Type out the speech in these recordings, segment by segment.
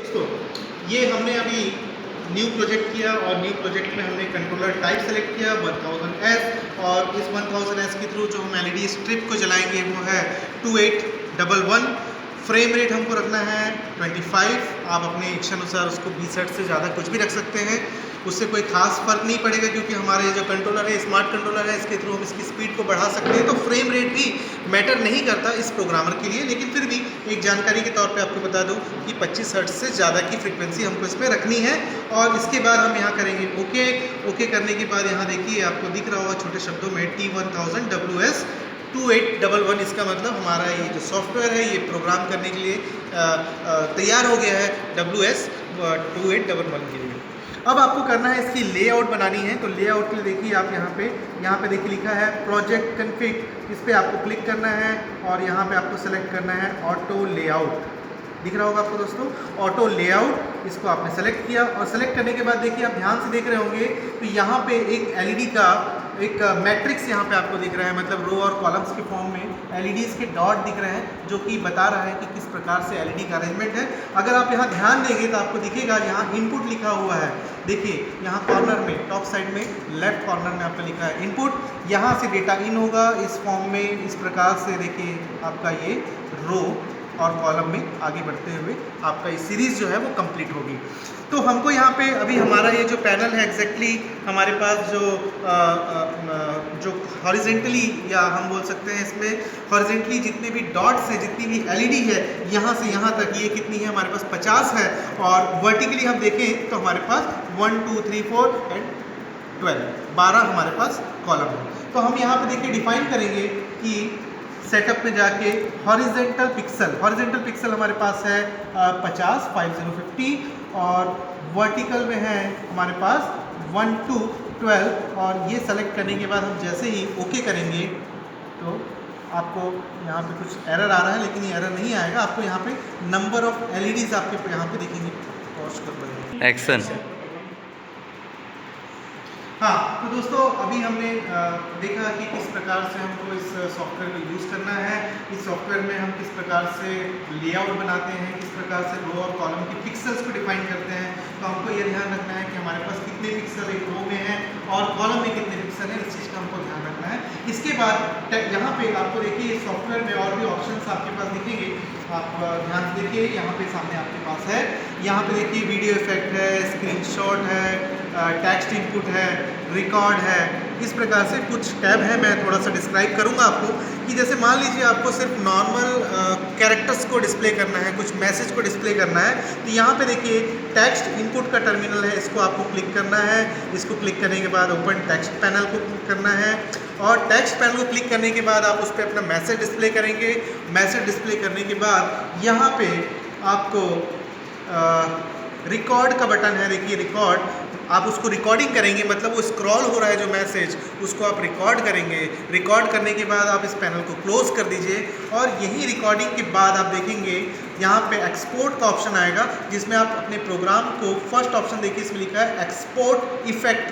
दोस्तों, ये हमने अभी न्यू प्रोजेक्ट किया और न्यू प्रोजेक्ट में हमने कंट्रोलर टाइप सेलेक्ट किया 1000S और इस 1000S के थ्रू जो हम एलईडी स्ट्रिप को जलाएंगे वो है 2811। फ्रेम रेट हमको रखना है 25। आप अपने इच्छा अनुसार उसको 20 हर्ट्ज से ज़्यादा कुछ भी रख सकते हैं, उससे कोई खास फ़र्क नहीं पड़ेगा क्योंकि हमारे जो कंट्रोलर है स्मार्ट कंट्रोलर है, इसके थ्रू हम इसकी स्पीड को बढ़ा सकते हैं। तो फ्रेम रेट भी मैटर नहीं करता इस प्रोग्रामर के लिए, लेकिन फिर भी एक जानकारी के तौर पे आपको बता दूं कि 25 हर्ट्ज से ज़्यादा की फ्रीक्वेंसी हमको इसमें रखनी है। और इसके बाद हम यहाँ करेंगे ओके करने के बाद यहाँ देखिए आपको दिख रहा होगा छोटे शब्दों में T1000WS 2811। इसका मतलब हमारा ये जो सॉफ्टवेयर है ये प्रोग्राम करने के लिए तैयार हो गया है WS 2811 के लिए। अब आपको करना है इसकी लेआउट बनानी है, तो लेआउट के लिए देखिए आप यहाँ पे देखिए लिखा है प्रोजेक्ट कॉन्फ़िग, इस पर आपको क्लिक करना है और यहाँ पे आपको सेलेक्ट करना है ऑटो लेआउट। दिख रहा होगा आपको दोस्तों ऑटो लेआउट, इसको आपने सेलेक्ट किया और सेलेक्ट करने के बाद देखिए आप ध्यान से देख रहे होंगे तो यहाँ पे एक एलईडी का एक मैट्रिक्स यहाँ पे आपको दिख रहा है, मतलब रो और कॉलम्स के फॉर्म में एलईडीज़ के डॉट दिख रहे हैं जो कि बता रहा है कि किस प्रकार से एलईडी का अरेंजमेंट है। अगर आप यहाँ ध्यान देंगे तो आपको दिखेगा यहाँ इनपुट लिखा हुआ है। देखिए यहाँ कॉर्नर में टॉप साइड में लेफ्ट कॉर्नर में आपका लिखा है इनपुट, यहाँ से डेटा इन होगा इस फॉर्म में, इस प्रकार से देखिए आपका ये रो और कॉलम में आगे बढ़ते हुए आपका ये सीरीज़ जो है वो कंप्लीट होगी। तो हमको यहाँ पे अभी हमारा ये जो पैनल है एग्जैक्टली हमारे पास जो हॉरिजेंटली या हम बोल सकते हैं इसमें हॉरिजेंटली जितने भी डॉट्स हैं, जितनी भी एलईडी है यहाँ से यहाँ तक ये कितनी है हमारे पास 50 है, और वर्टिकली हम देखें तो हमारे पास 1 2 3 4 एंड 12 हमारे पास कॉलम है। तो हम यहाँ पे देखिए डिफाइन करेंगे कि सेटअप में जाके हॉरिजेंटल पिक्सल हमारे पास है 50 और वर्टिकल में है हमारे पास 1 to 12। और ये सेलेक्ट करने के बाद हम जैसे ही ओके करेंगे तो आपको यहाँ पे कुछ एरर आ रहा है, लेकिन ये एरर नहीं आएगा। आपको यहाँ पे नंबर ऑफ एलईडीज आपके यहाँ पे दिखेंगे। पॉज कर देंगे एक्शन। हाँ, तो दोस्तों अभी हमने देखा कि किस प्रकार से हमको इस सॉफ्टवेयर को यूज़ करना है। इस सॉफ्टवेयर में हम किस प्रकार से लेआउट बनाते हैं, किस प्रकार से रो और कॉलम के पिक्सल्स को डिफाइन करते हैं। तो हमको ये ध्यान रखना है कि हमारे पास कितने पिक्सल एक रो में है और कॉलम में कितने पिक्सल हैं, इस चीज़ का हमको ध्यान रखना है। इसके बाद यहाँ पे आपको देखिए सॉफ्टवेयर में और भी ऑप्शंस आपके पास दिखेंगे, आप ध्यान से देखिए यहाँ पे सामने आपके पास है। यहाँ पे देखिए वीडियो इफेक्ट है, स्क्रीनशॉट है, टेक्स्ट इनपुट है, रिकॉर्ड है, इस प्रकार से कुछ टैब है। मैं थोड़ा सा डिस्क्राइब करूँगा आपको कि जैसे मान लीजिए आपको सिर्फ नॉर्मल कैरेक्टर्स को डिस्प्ले करना है, कुछ मैसेज को डिस्प्ले करना है, तो यहाँ पे देखिए टेक्स्ट इनपुट का टर्मिनल है, इसको आपको क्लिक करना है। इसको क्लिक करने के बाद ओपन टेक्स्ट पैनल को क्लिक करना है और टेक्स्ट पैनल को क्लिक करने के बाद आप उस पर अपना मैसेज डिस्प्ले करेंगे। मैसेज डिस्प्ले करने के बाद यहाँ पे आपको रिकॉर्ड का बटन है, देखिए रिकॉर्ड, आप उसको रिकॉर्डिंग करेंगे, मतलब वो स्क्रॉल हो रहा है जो मैसेज, उसको आप रिकॉर्ड करेंगे। रिकॉर्ड करने के बाद आप इस पैनल को क्लोज कर दीजिए और यही रिकॉर्डिंग के बाद आप देखेंगे यहाँ पे एक्सपोर्ट का ऑप्शन आएगा, जिसमें आप अपने प्रोग्राम को, फर्स्ट ऑप्शन देखिए इसमें लिखा है एक्सपोर्ट इफेक्ट,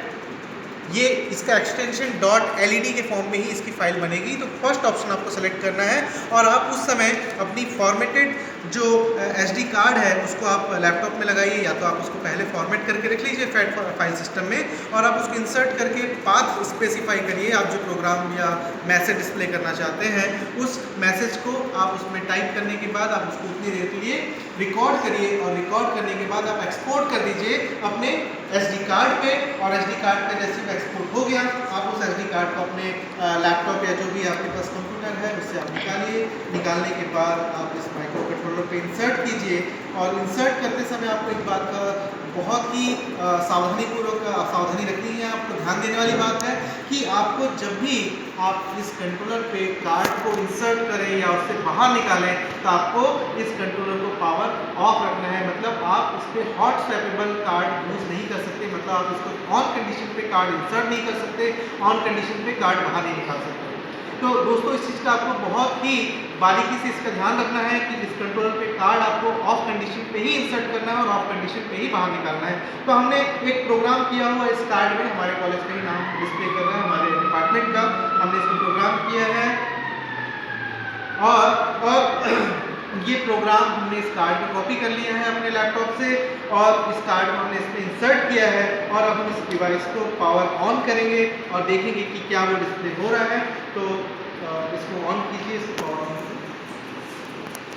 ये इसका एक्सटेंशन .led के फॉर्म में ही इसकी फाइल बनेगी। तो फर्स्ट ऑप्शन आपको सेलेक्ट करना है और आप उस समय अपनी फॉर्मेटेड जो SD कार्ड है उसको आप लैपटॉप में लगाइए, या तो आप उसको पहले फॉर्मेट करके रख लीजिए फाइल सिस्टम में और आप उसको इंसर्ट करके पाथ स्पेसिफाई करिए। आप जो प्रोग्राम या मैसेज डिस्प्ले करना चाहते हैं उस मैसेज को आप उसमें टाइप करने के बाद आप उसको उतनी देर के लिए रिकॉर्ड करिए और रिकॉर्ड करने के बाद आप एक्सपोर्ट कर दीजिए अपने SD कार्ड पे। और SD कार्ड पे जैसे एक्सपोर्ट हो गया, आप उस SD कार्ड को अपने लैपटॉप या जो भी आपके पास कंप्यूटर है उससे आप निकालिए। निकालने के बाद आप इस माइक्रो कंट्रोलर पे इंसर्ट कीजिए और इंसर्ट करते समय आपको एक बात का बहुत ही सावधानी रखनी है, आपको ध्यान देने वाली बात है कि आपको जब भी आप इस कंट्रोलर पे कार्ड को इंसर्ट करें या उससे बाहर निकालें तो आपको इस कंट्रोलर को पावर ऑफ रखना है, मतलब आप इस पर हॉट स्वैपेबल कार्ड यूज़ नहीं कर सकते, मतलब आप इसको ऑन कंडीशन पे कार्ड इंसर्ट नहीं कर सकते, ऑन कंडीशन पे कार्ड बाहर नहीं निकाल सकते। तो दोस्तों इस चीज़ का आपको बहुत ही बारीकी से इसका ध्यान रखना है कि इस कंट्रोलर पे कार्ड आपको ऑफ कंडीशन पे ही इंसर्ट करना है और ऑफ कंडीशन पे ही बाहर निकालना है। तो हमने एक प्रोग्राम किया हुआ इस कार्ड में, हमारे कॉलेज का ही नाम डिस्प्ले कर रहा है, हमारे डिपार्टमेंट का हमने इसको प्रोग्राम किया है और ये प्रोग्राम हमने इस कार्ड में कॉपी कर लिया है अपने लैपटॉप से और इस कार्ड को हमने इसमें इंसर्ट किया है और अब हम इस डिवाइस को पावर ऑन करेंगे और देखेंगे कि क्या वो डिस्प्ले हो रहा है। तो इसको ऑन कीजिए, इसको पावर ऑन कीजिए।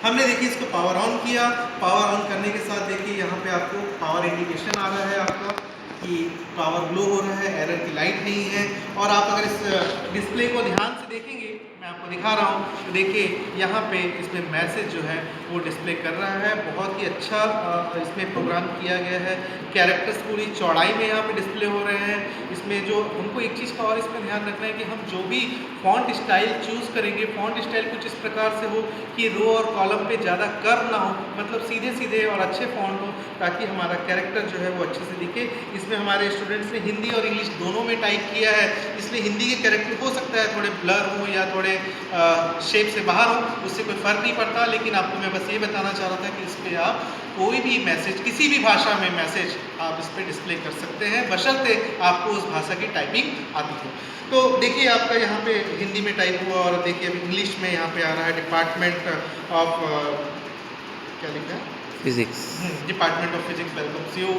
हमने देखिए इसको पावर ऑन किया। पावर ऑन करने के साथ देखिए यहाँ पे आपको पावर इंडिकेशन आ रहा है आपका कि पावर ग्लो हो रहा है, एरर की लाइट नहीं है। और आप अगर इस डिस्प्ले को ध्यान से देखेंगे, मैं आपको दिखा रहा हूँ, तो देखिए यहाँ पे इसमें मैसेज जो है वो डिस्प्ले कर रहा है। बहुत ही अच्छा इसमें प्रोग्राम किया गया है। कैरेक्टर्स पूरी चौड़ाई में यहाँ पे डिस्प्ले हो रहे हैं। इसमें जो हमको एक चीज़ का और इसमें ध्यान रखना है कि हम जो भी फॉन्ट स्टाइल चूज़ करेंगे, फॉन्ट स्टाइल कुछ इस प्रकार से हो कि रो और कॉलम पे ज़्यादा कर्व ना हो, मतलब सीधे सीधे और अच्छे फॉन्ट हो, ताकि हमारा कैरेक्टर जो है वो अच्छे से दिखे। इसमें हमारे स्टूडेंट्स ने हिंदी और इंग्लिश दोनों में टाइप किया है, इसलिए हिंदी के कैरेक्टर हो सकता है थोड़े ब्लर हो या थोड़े शेप से बाहर हो, उससे कोई फ़र्क नहीं पड़ता। लेकिन आपको मैं बस ये बताना चाह रहा था कि इस पर आप कोई भी मैसेज, किसी भी भाषा में मैसेज आप इस पर डिस्प्ले कर सकते हैं, बशर्ते आपको उस भाषा की टाइपिंग आती है। तो देखिए आपका यहाँ पे हिंदी में टाइप हुआ और देखिए अभी इंग्लिश में यहाँ पे आ रहा है डिपार्टमेंट ऑफ क्या लिखा है, physics, department of physics welcomes you,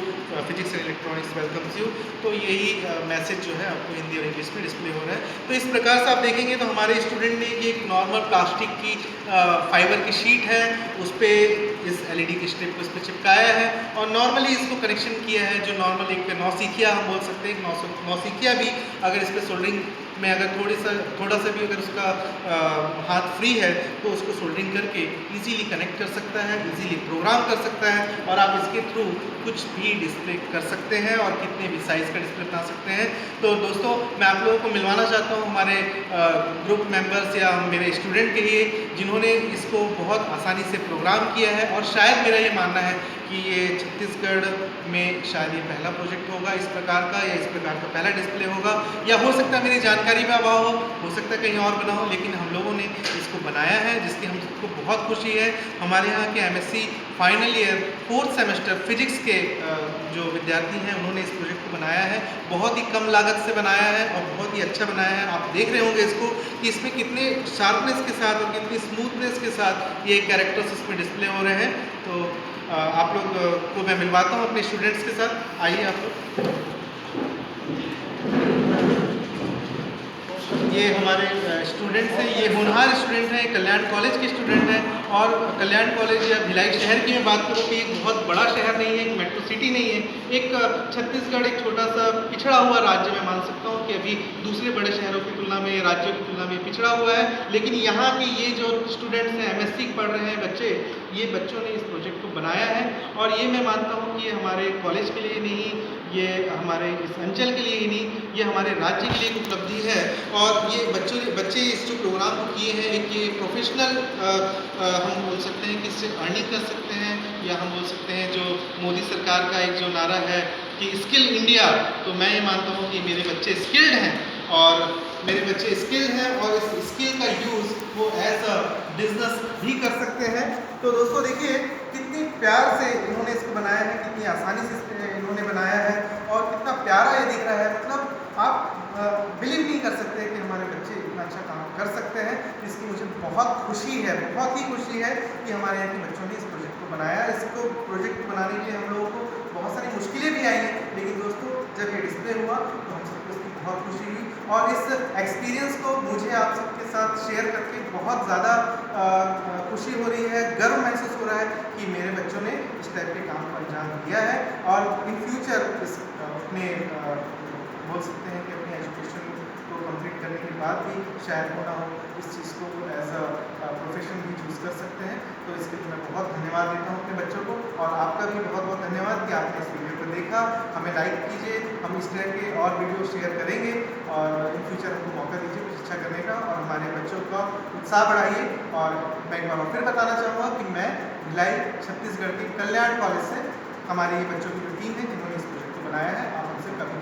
physics and electronics welcomes you. तो यही मैसेज जो है आपको हिंदी और इंग्लिश में डिस्प्ले हो रहा है। तो इस प्रकार से आप देखेंगे तो हमारे स्टूडेंट ने ये एक नॉर्मल प्लास्टिक की फाइबर की शीट है, उस पर इस एलईडी की स्ट्रिप को इस पर चिपकाया है और नॉर्मली इसको कनेक्शन किया है, जो नॉर्मल एक नौसिखिया हम बोल सकते हैं। नौसिखिया भी अगर इस पर सोल्डरिंग में अगर थोड़ा सा भी अगर उसका हाथ फ्री है तो उसको सोल्डरिंग करके इजीली कनेक्ट कर सकता है, इजीली प्रोग्राम कर सकता है और आप इसके थ्रू कुछ भी डिस्प्ले कर सकते हैं और कितने भी साइज़ का डिस्प्ले बना सकते हैं। तो दोस्तों मैं आप लोगों को मिलवाना चाहता हूँ हमारे ग्रुप मेंबर्स या मेरे स्टूडेंट के लिए, जिन्होंने इसको बहुत आसानी से प्रोग्राम किया है। और शायद मेरा ये मानना है कि ये छत्तीसगढ़ में शायद ये पहला प्रोजेक्ट होगा इस प्रकार का, या इस प्रकार का पहला डिस्प्ले होगा, या हो सकता है मेरी जानकारी में अभाव हो सकता है कहीं और बना हो, लेकिन हम लोगों ने इसको बनाया है जिसकी हम सबको बहुत खुशी है। हमारे यहाँ के MSc final year 4th semester physics के जो विद्यार्थी हैं उन्होंने इस प्रोजेक्ट को बनाया है, बहुत ही कम लागत से बनाया है और बहुत ही अच्छा बनाया है। आप देख रहे होंगे इसको कि इसमें कितने शार्पनेस के साथ और कितनी स्मूथनेस के साथ ये कैरेक्टर्स इसमें डिस्प्ले हो रहे हैं। तो आप लोग को मैं मिलवाता हूँ अपने स्टूडेंट्स के साथ, आइए आप लोग। ये हमारे स्टूडेंट्स हैं, ये होनहार स्टूडेंट हैं, कल्याण कॉलेज के स्टूडेंट हैं। और कल्याण कॉलेज या भिलाई शहर की मैं बात करूँ कि एक बहुत बड़ा शहर नहीं है, एक मेट्रो सिटी नहीं है, एक छत्तीसगढ़ एक छोटा सा पिछड़ा हुआ राज्य मैं मान सकता हूँ कि अभी दूसरे बड़े शहरों की तुलना में, राज्यों की तुलना में पिछड़ा हुआ है। लेकिन यहाँ के ये जो स्टूडेंट्स हैं, एमएससी पढ़ रहे हैं बच्चे, ये बच्चों ने इस प्रोजेक्ट को बनाया है और ये मैं मानता हूँ कि ये हमारे कॉलेज के लिए नहीं, ये हमारे इस अंचल के लिए ही नहीं, ये हमारे राज्य के लिए एक उपलब्धि है। और ये बच्चे इस जो प्रोग्राम को किए हैं, एक ये प्रोफेशनल हम बोल सकते हैं कि इससे अर्निंग कर सकते हैं, या हम बोल सकते हैं जो मोदी सरकार का एक जो नारा है कि स्किल इंडिया, तो मैं ये मानता हूँ कि मेरे बच्चे स्किल्ड हैं और मेरे बच्चे स्किल्ड हैं और इस स्किल का यूज़ वो एज अ बिजनेस भी कर सकते हैं। तो दोस्तों देखिए कितनी प्यार से इन्होंने इसको बनाया है, कितनी आसानी से इन्होंने बनाया है और कितना प्यारा ये दिख रहा है। मतलब आप बिलीव नहीं कर सकते कि हमारे बच्चे इतना अच्छा काम कर सकते हैं। इसकी मुझे बहुत खुशी है, बहुत ही खुशी है कि हमारे यहाँ के बच्चों ने इस प्रोजेक्ट को बनाया। इसको प्रोजेक्ट बनाने के लिए हम लोगों को बहुत सारी मुश्किलें भी आई हैं, लेकिन दोस्तों जब ये डिस्प्ले हुआ तो हम सबको इसकी बहुत खुशी हुई और इस एक्सपीरियंस को मुझे आप सबके साथ शेयर करके बहुत ज़्यादा खुशी हो रही है, गर्व महसूस हो रहा है कि मेरे बच्चों ने इस टाइप के काम को अंजाम दिया है और इन फ्यूचर इस अपने बोल सकते हैं कि अपनी एजुकेशन को कंप्लीट करने के बाद भी शायद हो ना हो इस चीज़ को एज अ प्रोफेशन भी चूज़ कर सकते हैं। तो इसके लिए मैं बहुत धन्यवाद देता हूँ अपने बच्चों को और आपका भी बहुत बहुत धन्यवाद कि आपने इस वीडियो को देखा। हमें लाइक कीजिए, हम इस तरह के और वीडियो शेयर करेंगे और इन फ्यूचर हमको मौका दीजिए कुछ अच्छा करने का और हमारे बच्चों का उत्साह बढ़ाइए। और मैं एक बार फिर बताना चाहूँगा कि मैं भिलाई छत्तीसगढ़ के कल्याण कॉलेज से हमारे ये बच्चों की जो टीम है जिन्होंने इस प्रोजेक्ट को बनाया है, आप हमसे कभी